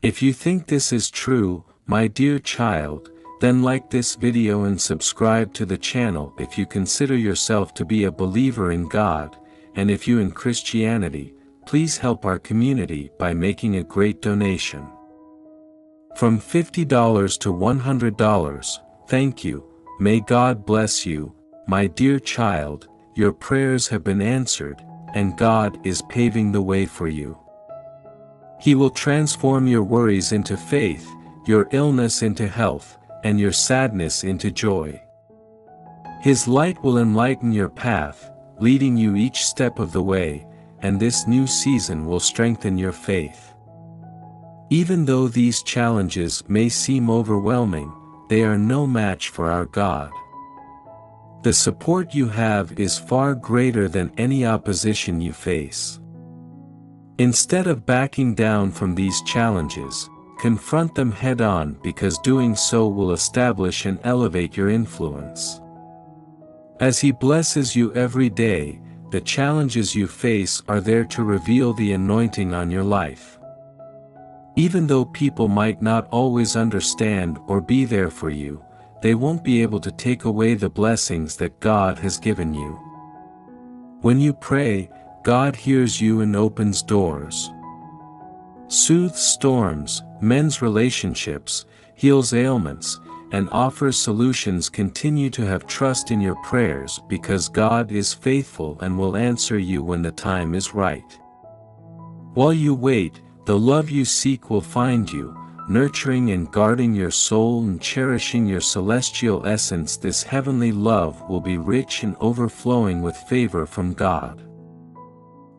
If you think this is true, my dear child, then like this video and subscribe to the channel if you consider yourself to be a believer in God, and if you in Christianity, please help our community by making a great donation. From $50 to $100, thank you. May God bless you, my dear child. Your prayers have been answered, and God is paving the way for you. He will transform your worries into faith, your illness into health, and your sadness into joy. His light will enlighten your path, leading you each step of the way, and this new season will strengthen your faith. Even though these challenges may seem overwhelming, they are no match for our God. The support you have is far greater than any opposition you face. Instead of backing down from these challenges, confront them head-on, because doing so will establish and elevate your influence. As He blesses you every day, the challenges you face are there to reveal the anointing on your life. Even though people might not always understand or be there for you, they won't be able to take away the blessings that God has given you. When you pray, God hears you and opens doors, soothes storms, mends relationships, heals ailments, and offers solutions. Continue to have trust in your prayers, because God is faithful and will answer you when the time is right. While you wait, the love you seek will find you, nurturing and guarding your soul and cherishing your celestial essence. This heavenly love will be rich and overflowing with favor from God.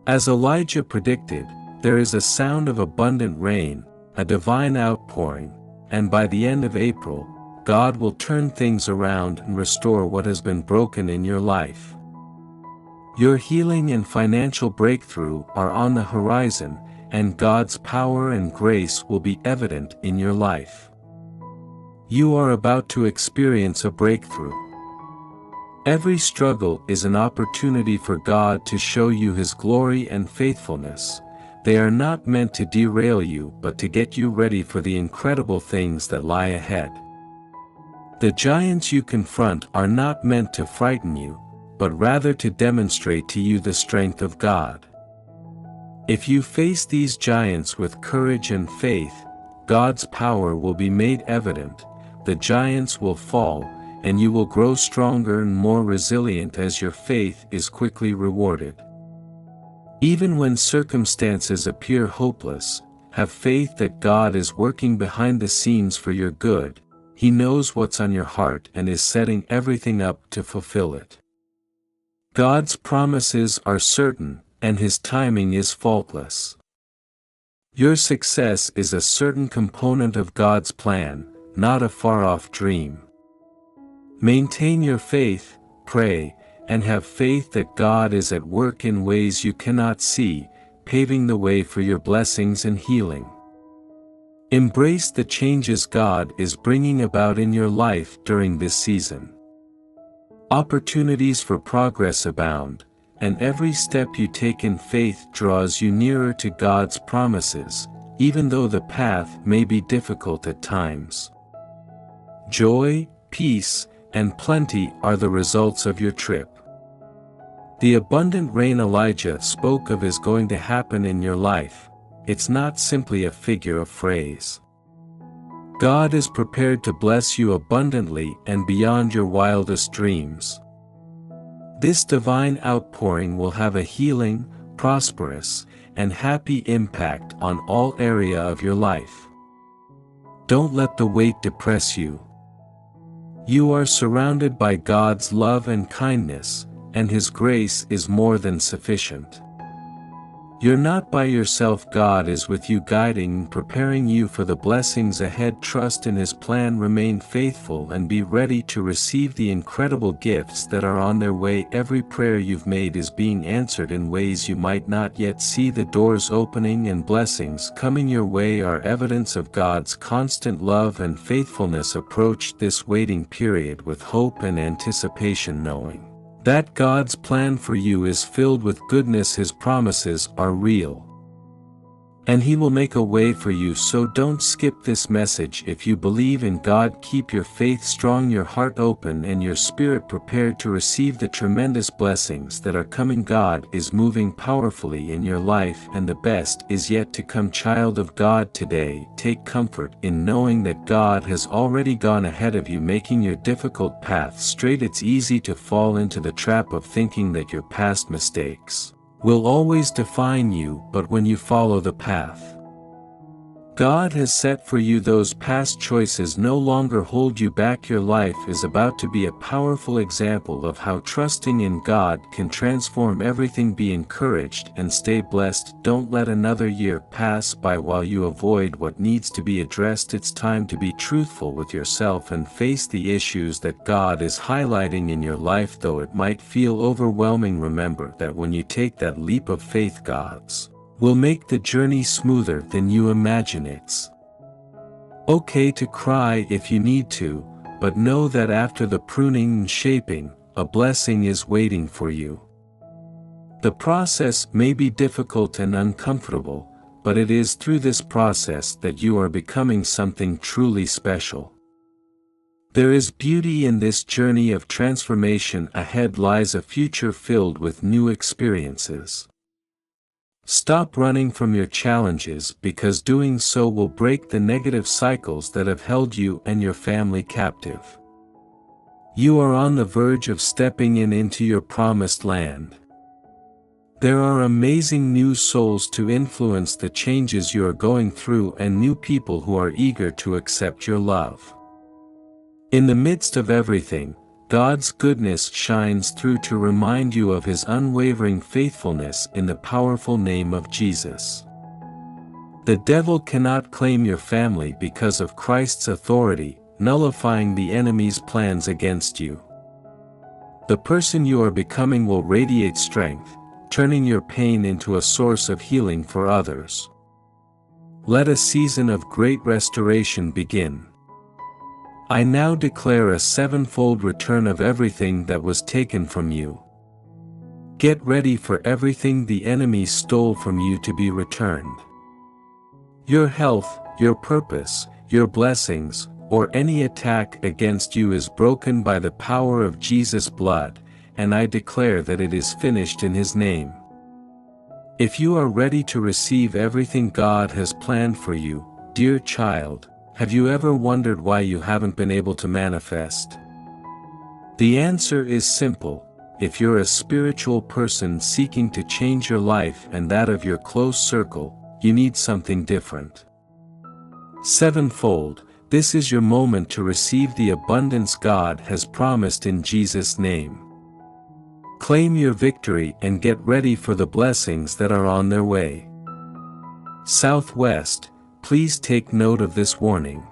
As Elijah predicted, there is a sound of abundant rain, a divine outpouring, and by the end of April, God will turn things around and restore what has been broken in your life. Your healing and financial breakthrough are on the horizon, and God's power and grace will be evident in your life. You are about to experience a breakthrough. Every struggle is an opportunity for God to show you His glory and faithfulness. They are not meant to derail you, but to get you ready for the incredible things that lie ahead. The giants you confront are not meant to frighten you, but rather to demonstrate to you the strength of God. If you face these giants with courage and faith, God's power will be made evident, the giants will fall, and you will grow stronger and more resilient as your faith is quickly rewarded. Even when circumstances appear hopeless, have faith that God is working behind the scenes for your good. He knows what's on your heart and is setting everything up to fulfill it. God's promises are certain, and His timing is faultless. Your success is a certain component of God's plan, not a far-off dream. Maintain your faith, pray, and have faith that God is at work in ways you cannot see, paving the way for your blessings and healing. Embrace the changes God is bringing about in your life during this season. Opportunities for progress abound, and every step you take in faith draws you nearer to God's promises, even though the path may be difficult at times. Joy, peace, and plenty are the results of your trip. The abundant rain Elijah spoke of is going to happen in your life. It's not simply a figure of phrase. God is prepared to bless you abundantly and beyond your wildest dreams. This divine outpouring will have a healing, prosperous, and happy impact on all area of your life. Don't let the weight depress you. You are surrounded by God's love and kindness, and His grace is more than sufficient. You're not by yourself. God is with you, guiding and preparing you for the blessings ahead. Trust in His plan, remain faithful, and be ready to receive the incredible gifts that are on their way. Every prayer you've made is being answered in ways you might not yet see. The doors opening and blessings coming your way are evidence of God's constant love and faithfulness. Approach this waiting period with hope and anticipation, knowing that God's plan for you is filled with goodness. His promises are real. And He will make a way for you, so don't skip this message. If you believe in God, keep your faith strong, your heart open, and your spirit prepared to receive the tremendous blessings that are coming. God is moving powerfully in your life, and the best is yet to come. Child of God, today, take comfort in knowing that God has already gone ahead of you, making your difficult path straight. It's easy to fall into the trap of thinking that your past mistakes will always define you, but when you follow the path God has set for you, those past choices no longer hold you back. Your life is about to be a powerful example of how trusting in God can transform everything. Be encouraged and stay blessed. Don't let another year pass by while you avoid what needs to be addressed. It's time to be truthful with yourself and face the issues that God is highlighting in your life. Though it might feel overwhelming, remember that when you take that leap of faith, God's will make the journey smoother than you imagine. It's okay to cry if you need to, but know that after the pruning and shaping, a blessing is waiting for you. The process may be difficult and uncomfortable, but it is through this process that you are becoming something truly special. There is beauty in this journey of transformation. Ahead lies a future filled with new experiences. Stop running from your challenges, because doing so will break the negative cycles that have held you and your family captive. You are on the verge of stepping into your promised land. There are amazing new souls to influence the changes you are going through, and new people who are eager to accept your love. In the midst of everything, God's goodness shines through to remind you of His unwavering faithfulness in the powerful name of Jesus. The devil cannot claim your family because of Christ's authority, nullifying the enemy's plans against you. The person you are becoming will radiate strength, turning your pain into a source of healing for others. Let a season of great restoration begin. I now declare a sevenfold return of everything that was taken from you. Get ready for everything the enemy stole from you to be returned. Your health, your purpose, your blessings, or any attack against you is broken by the power of Jesus' blood, and I declare that it is finished in His name. If you are ready to receive everything God has planned for you, dear child, have you ever wondered why you haven't been able to manifest? The answer is simple. If you're a spiritual person seeking to change your life and that of your close circle, you need something different. Sevenfold, this is your moment to receive the abundance God has promised in Jesus' name. Claim your victory and get ready for the blessings that are on their way. Southwest, please take note of this warning.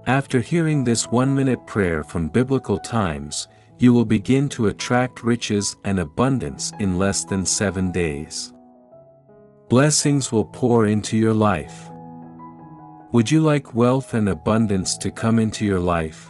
After hearing this 1-minute prayer from biblical times, you will begin to attract riches and abundance in less than 7 days. Blessings will pour into your life. Would you like wealth and abundance to come into your life?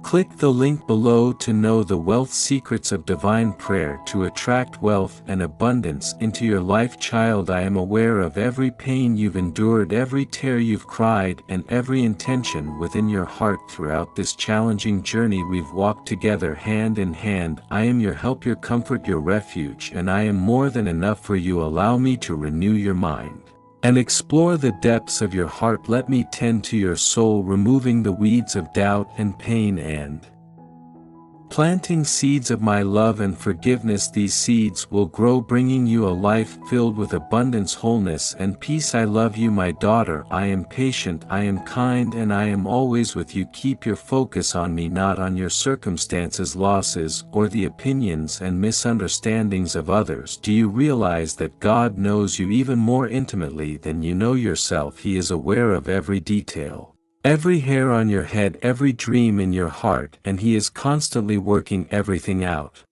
Click the link below to know the wealth secrets of divine prayer to attract wealth and abundance into your life. Child, I am aware of every pain you've endured, every tear you've cried, and every intention within your heart throughout this challenging journey we've walked together hand in hand. I am your help, your comfort, your refuge, and I am more than enough for you. Allow me to renew your mind and explore the depths of your heart. Let me tend to your soul, removing the weeds of doubt and pain and planting seeds of my love and forgiveness. These seeds will grow, bringing you a life filled with abundance, wholeness, and peace. I love you, my daughter. I am patient, I am kind, and I am always with you. Keep your focus on me, not on your circumstances, losses, or the opinions and misunderstandings of others. Do you realize that God knows you even more intimately than you know yourself? He is aware of every detail, every hair on your head, every dream in your heart, and He is constantly working everything out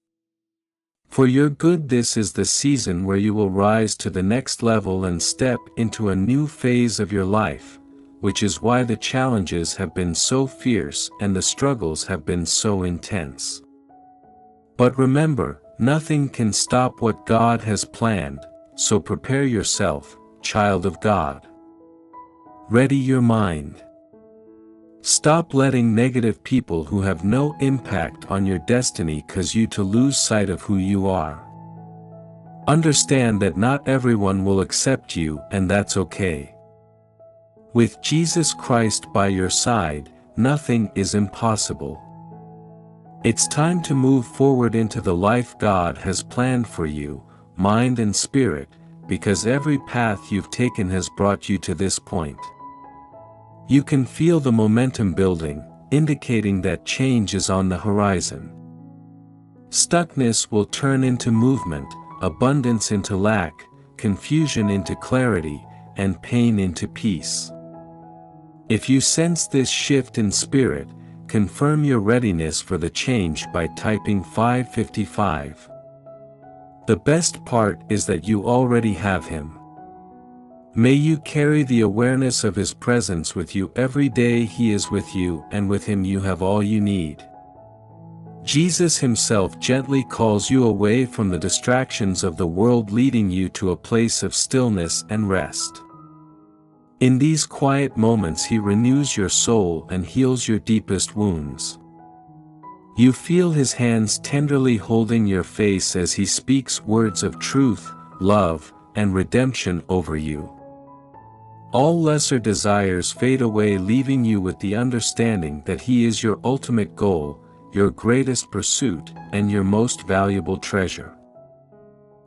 for your good. This is the season where you will rise to the next level and step into a new phase of your life, which is why the challenges have been so fierce and the struggles have been so intense. But remember, nothing can stop what God has planned, so prepare yourself, child of God. Ready your mind. Stop letting negative people who have no impact on your destiny cause you to lose sight of who you are. Understand that not everyone will accept you, and that's okay. With Jesus Christ by your side, nothing is impossible. It's time to move forward into the life God has planned for you, mind and spirit, because every path you've taken has brought you to this point. You can feel the momentum building, indicating that change is on the horizon. Stuckness will turn into movement, abundance into lack, confusion into clarity, and pain into peace. If you sense this shift in spirit, confirm your readiness for the change by typing 555. The best part is that you already have Him. May you carry the awareness of His presence with you every day. He is with you, and with Him you have all you need. Jesus Himself gently calls you away from the distractions of the world, leading you to a place of stillness and rest. In these quiet moments He renews your soul and heals your deepest wounds. You feel His hands tenderly holding your face as He speaks words of truth, love, and redemption over you. All lesser desires fade away, leaving you with the understanding that He is your ultimate goal, your greatest pursuit, and your most valuable treasure.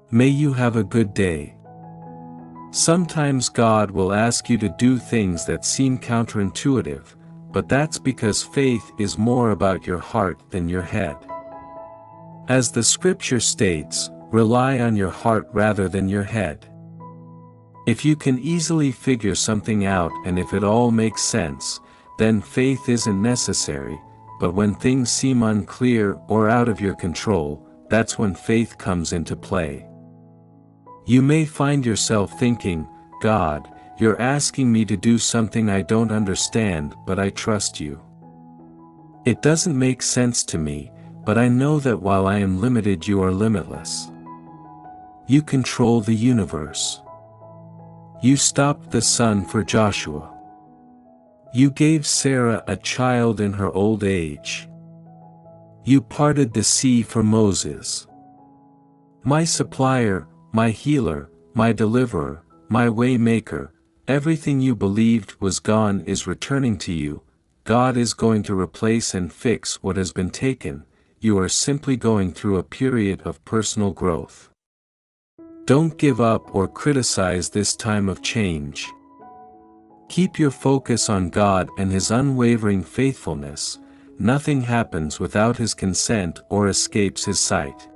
May you have a good day. Sometimes God will ask you to do things that seem counterintuitive, but that's because faith is more about your heart than your head. As the scripture states, rely on your heart rather than your head. If you can easily figure something out and if it all makes sense, then faith isn't necessary, but when things seem unclear or out of your control, that's when faith comes into play. You may find yourself thinking, God, you're asking me to do something I don't understand, but I trust you. It doesn't make sense to me, but I know that while I am limited, you are limitless. You control the universe. You stopped the sun for Joshua. You gave Sarah a child in her old age. You parted the sea for Moses. My supplier, my healer, my deliverer, my way maker, everything you believed was gone is returning to you. God is going to replace and fix what has been taken. You are simply going through a period of personal growth. Don't give up or criticize this time of change. Keep your focus on God and His unwavering faithfulness. Nothing happens without His consent or escapes His sight.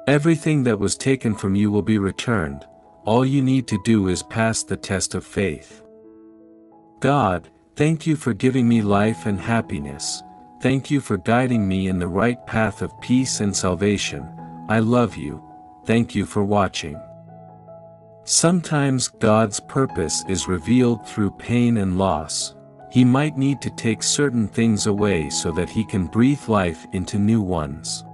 Everything that was taken from you will be returned. All you need to do is pass the test of faith. God, thank you for giving me life and happiness. Thank you for guiding me in the right path of peace and salvation. I love you. Thank you for watching. Sometimes God's purpose is revealed through pain and loss. He might need to take certain things away so that He can breathe life into new ones.